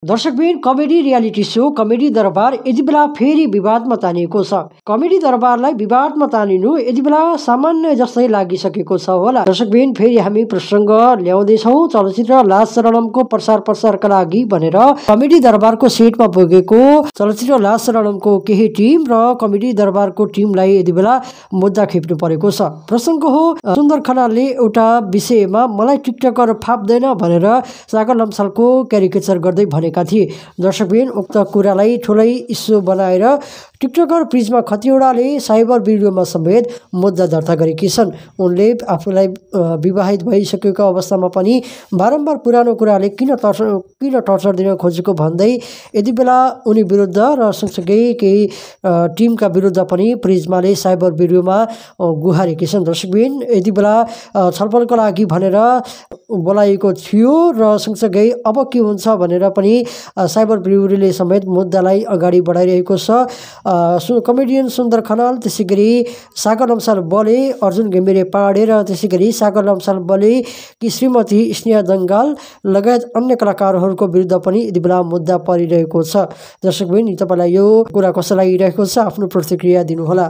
दर्शकबिन comedy reality so comedy दरबार यति बेला फेरि विवादमा तानिएको छ। कमेडी दरबारलाई विवादमा तानिनु यति बेला सामान्य जस्तै लागिसकेको छ होला। दर्शकबिन फेरि हामी प्रसङ्ग ल्याउँदैछौँ चलचित्र लाज शरणमको प्रसारका लागि भनेर कमेडी दरबारको सेटमा पुगेको चलचित्र लाज शरणमको केही टिम र कमेडी दरबारको टिमलाई यति बेला मुद्दा खेप्नु परेको छ। प्रसङ्ग हो सुन्दर खनालले एउटा विषयमा मलाई टिकटकर फाप्दैन भनेर सागर लम्सालको क्यारिकेचर गर्दै भनेका थिए। दर्शकबिन उक्त कुरालाई ठुलै इस्यु बनाएर टिकटकर प्रिजमा खतिवडाले साइबर भिडियोमा समेत मुद्दा दर्ता गरेकी छन्। उनले आफूलाई विवाहित भइसकेको अवस्थामा पनि बारम्बार पुरानो कुराले किन टर्चर दिन खोजेको भन्दै यति बेला उनी विरुद्ध र सँगसँगै केही टिमका विरुद्ध पनि प्रिजमाले साइबर भिडियोमा गुहारेकी छन्। दर्शकबिन यति बेला छलफलको लागि भनेर बोलाइएको थियो र सँगसँगै अब के हुन्छ भनेर पनि साइबर ब्युरोले समेत मुद्दालाई अगाडि बढाइरहेको छ। कमेडियन सुन्दर खनाल, त्यसै गरी सागर लम्साल बले, अर्जुन घिमिरे पाहाडे र त्यसै गरी सागर लम्साल बले कि श्रीमती स्नेहा दङ्गाल लगायत अन्य कलाकारहरूको विरुद्ध पनि यति बेला मुद्दा परिरहेको छ। दर्शकबिन तपाईँलाई यो कुरा कसो लागिरहेको छ आफ्नो प्रतिक्रिया दिनुहोला।